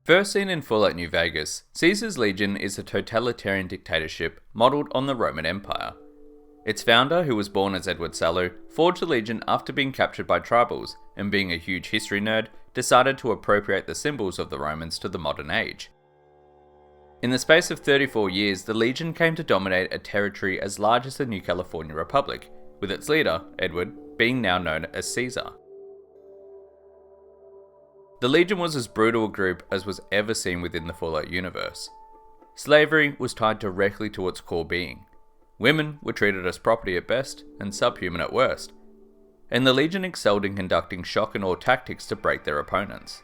First seen in Fallout New Vegas, Caesar's Legion is a totalitarian dictatorship modelled on the Roman Empire. Its founder, who was born as Edward Sallow, forged the Legion after being captured by tribals, and being a huge history nerd, decided to appropriate the symbols of the Romans to the modern age. In the space of 34 years, the Legion came to dominate a territory as large as the New Caledonia Republic, with its leader, Edward, being now known as Caesar. The Legion was as brutal a group as was ever seen within the Fallout universe. Slavery was tied directly to its core being. Women were treated as property at best and subhuman at worst. And the Legion excelled in conducting shock and awe tactics to break their opponents.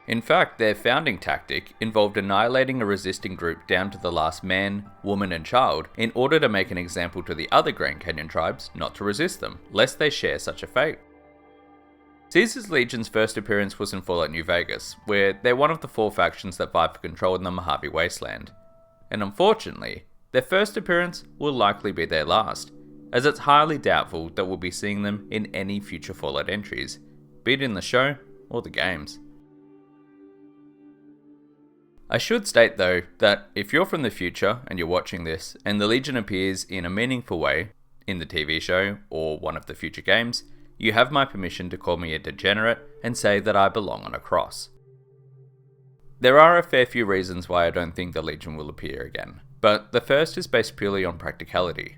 In fact, their founding tactic involved annihilating a resisting group down to the last man, woman and child in order to make an example to the other Grand Canyon tribes not to resist them, lest they share such a fate. Caesar's Legion's first appearance was in Fallout New Vegas, where they're one of the 4 factions that vie for control in the Mojave Wasteland. And unfortunately, their first appearance will likely be their last, as it's highly doubtful that we'll be seeing them in any future Fallout entries, be it in the show or the games. I should state though that if you're from the future and you're watching this and the Legion appears in a meaningful way in the TV show or one of the future games, you have my permission to call me a degenerate and say that I belong on a cross. There are a fair few reasons why I don't think the Legion will appear again, but the first is based purely on practicality.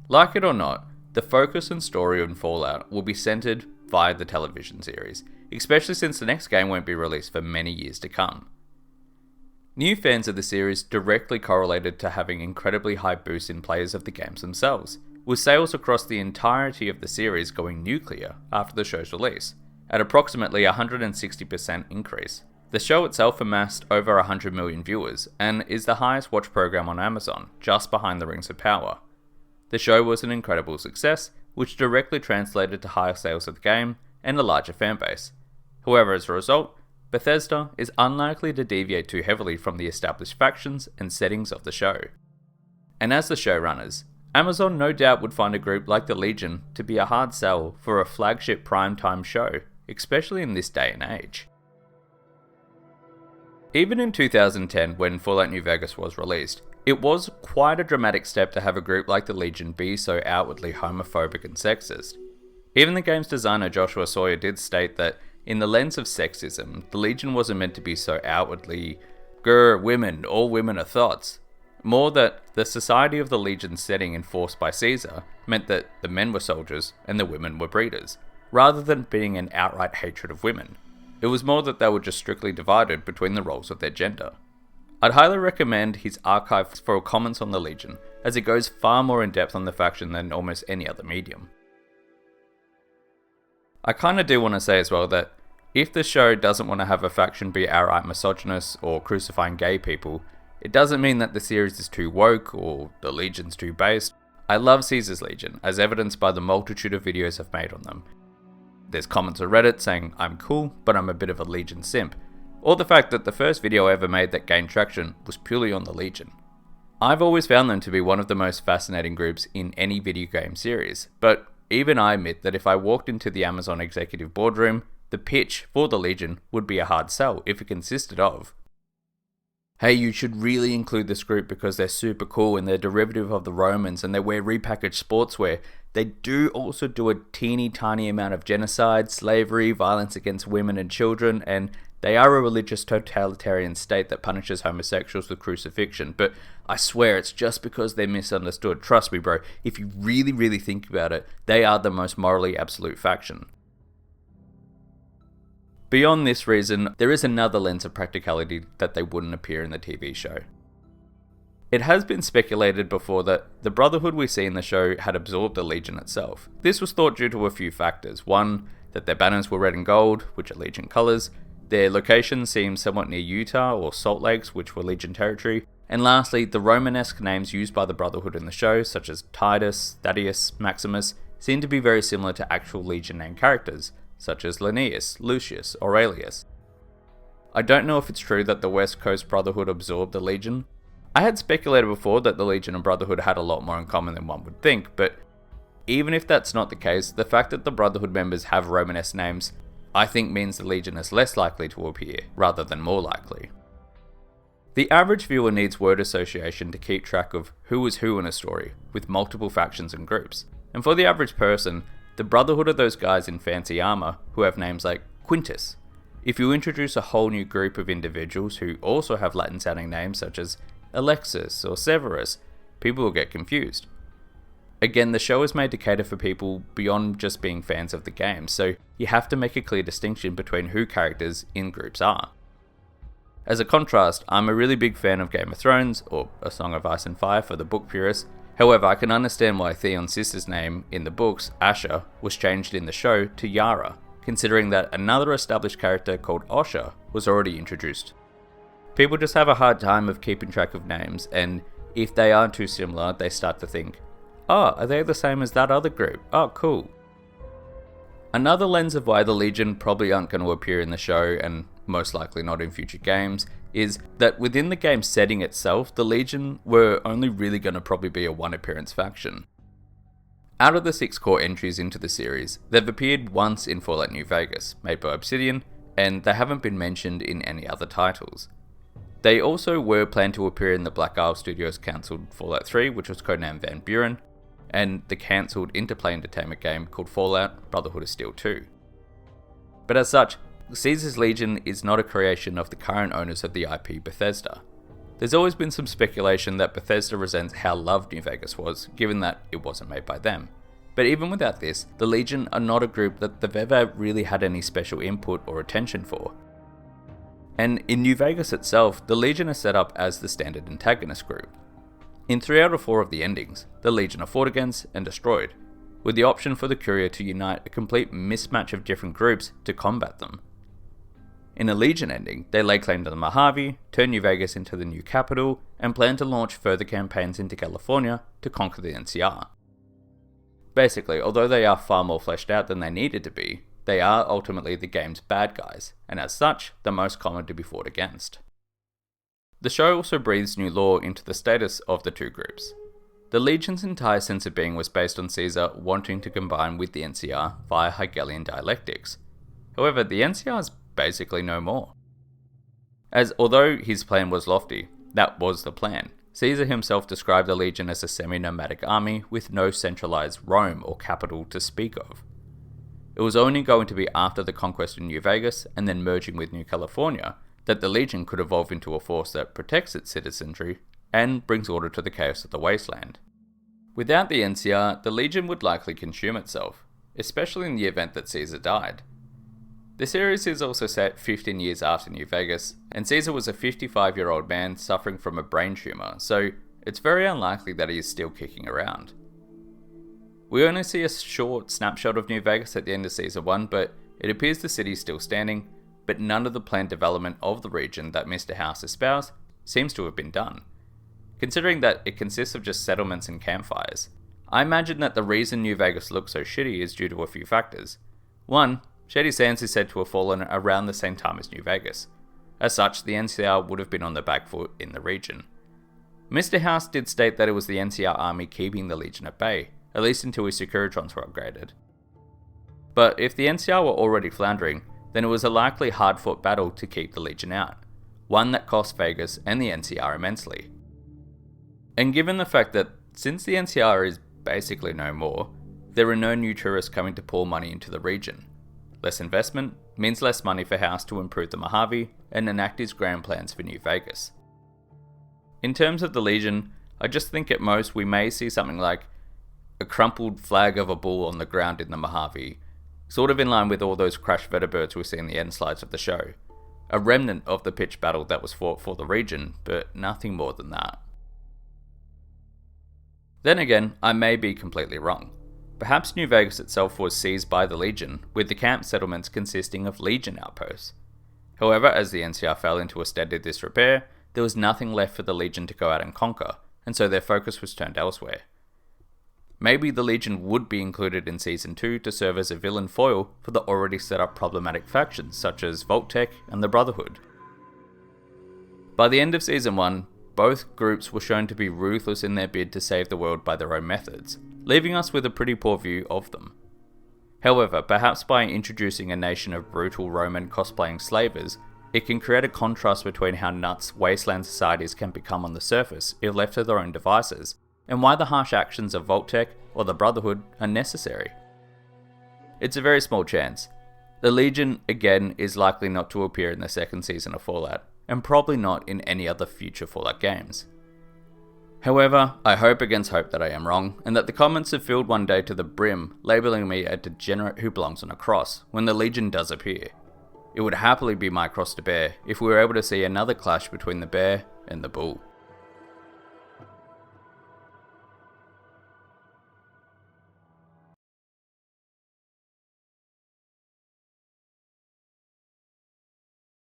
Like it or not, the focus and story in Fallout will be centered via the television series, especially since the next game won't be released for many years to come. New fans of the series directly correlated to having incredibly high boosts in players of the games themselves, with sales across the entirety of the series going nuclear after the show's release, at approximately 160% increase. The show itself amassed over 100 million viewers, and is the highest watched program on Amazon, just behind The Rings of Power. The show was an incredible success, which directly translated to higher sales of the game and a larger fanbase. However, as a result, Bethesda is unlikely to deviate too heavily from the established factions and settings of the show. And as the showrunners, Amazon no doubt would find a group like the Legion to be a hard sell for a flagship primetime show, especially in this day and age. Even in 2010, when Fallout New Vegas was released, it was quite a dramatic step to have a group like the Legion be so outwardly homophobic and sexist. Even the game's designer Joshua Sawyer did state that, in the lens of sexism, the Legion wasn't meant to be so outwardly, "Grr, women, all women are thots." More that the society of the Legion setting enforced by Caesar meant that the men were soldiers and the women were breeders, rather than being an outright hatred of women. It was more that they were just strictly divided between the roles of their gender. I'd highly recommend his archive for comments on the Legion, as it goes far more in depth on the faction than almost any other medium. I kinda do want to say as well that if the show doesn't want to have a faction be outright misogynist or crucifying gay people, it doesn't mean that the series is too woke or the Legion's too based. I love Caesar's Legion, as evidenced by the multitude of videos I've made on them. There's comments on Reddit saying I'm cool, but I'm a bit of a Legion simp, or the fact that the first video I ever made that gained traction was purely on the Legion. I've always found them to be one of the most fascinating groups in any video game series, but even I admit that if I walked into the Amazon executive boardroom, the pitch for the Legion would be a hard sell if it consisted of, "Hey, you should really include this group because they're super cool and they're derivative of the Romans and they wear repackaged sportswear. They do also do a teeny tiny amount of genocide, slavery, violence against women and children, and they are a religious totalitarian state that punishes homosexuals with crucifixion, but I swear it's just because they're misunderstood. Trust me, bro, if you really think about it, they are the most morally absolute faction." Beyond this reason, there is another lens of practicality that they wouldn't appear in the TV show. It has been speculated before that the Brotherhood we see in the show had absorbed the Legion itself. This was thought due to a few factors. One, that their banners were red and gold, which are Legion colours. Their location seemed somewhat near Utah or Salt Lakes, which were Legion territory. And lastly, the Romanesque names used by the Brotherhood in the show, such as Titus, Thaddeus, Maximus, seem to be very similar to actual Legion named characters, such as Linnaeus, Lucius, Aurelius. I don't know if it's true that the West Coast Brotherhood absorbed the Legion. I had speculated before that the Legion and Brotherhood had a lot more in common than one would think, but even if that's not the case, the fact that the Brotherhood members have Romanesque names I think means the Legion is less likely to appear, rather than more likely. The average viewer needs word association to keep track of who is who in a story, with multiple factions and groups. And for the average person, the Brotherhood are those guys in fancy armor who have names like Quintus. If you introduce a whole new group of individuals who also have Latin sounding names such as Alexis or Severus, people will get confused. Again, the show is made to cater for people beyond just being fans of the game, so you have to make a clear distinction between who characters in groups are. As a contrast, I'm a really big fan of Game of Thrones, or A Song of Ice and Fire for the book purists. However, I can understand why Theon's sister's name in the books, Asha, was changed in the show to Yara, considering that another established character called Osha was already introduced. People just have a hard time of keeping track of names, and if they are too similar, they start to think, oh, are they the same as that other group? Oh, cool. Another lens of why the Legion probably aren't going to appear in the show, and most likely not in future games, is that within the game setting itself, the Legion were only really going to probably be a one appearance faction. Out of the 6 core entries into the series, they've appeared once in Fallout New Vegas, made by Obsidian, and they haven't been mentioned in any other titles. They also were planned to appear in the Black Isle Studios cancelled Fallout 3, which was codenamed Van Buren, and the cancelled Interplay Entertainment game called Fallout Brotherhood of Steel 2. But as such, Caesar's Legion is not a creation of the current owners of the IP Bethesda. There's always been some speculation that Bethesda resents how loved New Vegas was, given that it wasn't made by them. But even without this, the Legion are not a group that they've ever really had any special input or attention for. And in New Vegas itself, the Legion is set up as the standard antagonist group. In 3 out of 4 of the endings, the Legion are fought against and destroyed, with the option for the Courier to unite a complete mismatch of different groups to combat them. In a Legion ending, they lay claim to the Mojave, turn New Vegas into the new capital, and plan to launch further campaigns into California to conquer the NCR. Basically, although they are far more fleshed out than they needed to be, they are ultimately the game's bad guys, and as such, the most common to be fought against. The show also breathes new lore into the status of the two groups. The Legion's entire sense of being was based on Caesar wanting to combine with the NCR via Hegelian dialectics. However, the NCR is basically no more. As although his plan was lofty, that was the plan. Caesar himself described the Legion as a semi-nomadic army with no centralized Rome or capital to speak of. It was only going to be after the conquest of New Vegas and then merging with New California that the Legion could evolve into a force that protects its citizenry and brings order to the chaos of the wasteland. Without the NCR, the Legion would likely consume itself, especially in the event that Caesar died. The series is also set 15 years after New Vegas, and Caesar was a 55-year-old man suffering from a brain tumor, so it's very unlikely that he is still kicking around. We only see a short snapshot of New Vegas at the end of Season 1, but it appears the city is still standing, but none of the planned development of the region that Mr. House espoused seems to have been done. Considering that it consists of just settlements and campfires, I imagine that the reason New Vegas looks so shitty is due to a few factors. 1. Shady Sands is said to have fallen around the same time as New Vegas. As such, the NCR would have been on the back foot in the region. Mr. House did state that it was the NCR army keeping the Legion at bay, at least until his Securitrons were upgraded. But if the NCR were already floundering, then it was a likely hard-fought battle to keep the Legion out, one that cost Vegas and the NCR immensely. And given the fact that since the NCR is basically no more, there are no new tourists coming to pour money into the region. Less investment means less money for House to improve the Mojave and enact his grand plans for New Vegas. In terms of the Legion, I just think at most we may see something like a crumpled flag of a bull on the ground in the Mojave, sort of in line with all those crashed vertibirds we see in the end slides of the show. A remnant of the pitched battle that was fought for the region, but nothing more than that. Then again, I may be completely wrong. Perhaps New Vegas itself was seized by the Legion, with the camp settlements consisting of Legion outposts. However, as the NCR fell into a state of disrepair, there was nothing left for the Legion to go out and conquer, and so their focus was turned elsewhere. Maybe the Legion would be included in Season 2 to serve as a villain foil for the already set up problematic factions such as Vault-Tec and the Brotherhood. By the end of Season 1, both groups were shown to be ruthless in their bid to save the world by their own methods, leaving us with a pretty poor view of them. However, perhaps by introducing a nation of brutal Roman cosplaying slavers, it can create a contrast between how nuts wasteland societies can become on the surface if left to their own devices, and why the harsh actions of Vault-Tec or the Brotherhood are necessary. It's a very small chance. The Legion, again, is likely not to appear in the second season of Fallout, and probably not in any other future Fallout games. However, I hope against hope that I am wrong, and that the comments are filled one day to the brim, labelling me a degenerate who belongs on a cross when the Legion does appear. It would happily be my cross to bear if we were able to see another clash between the bear and the bull.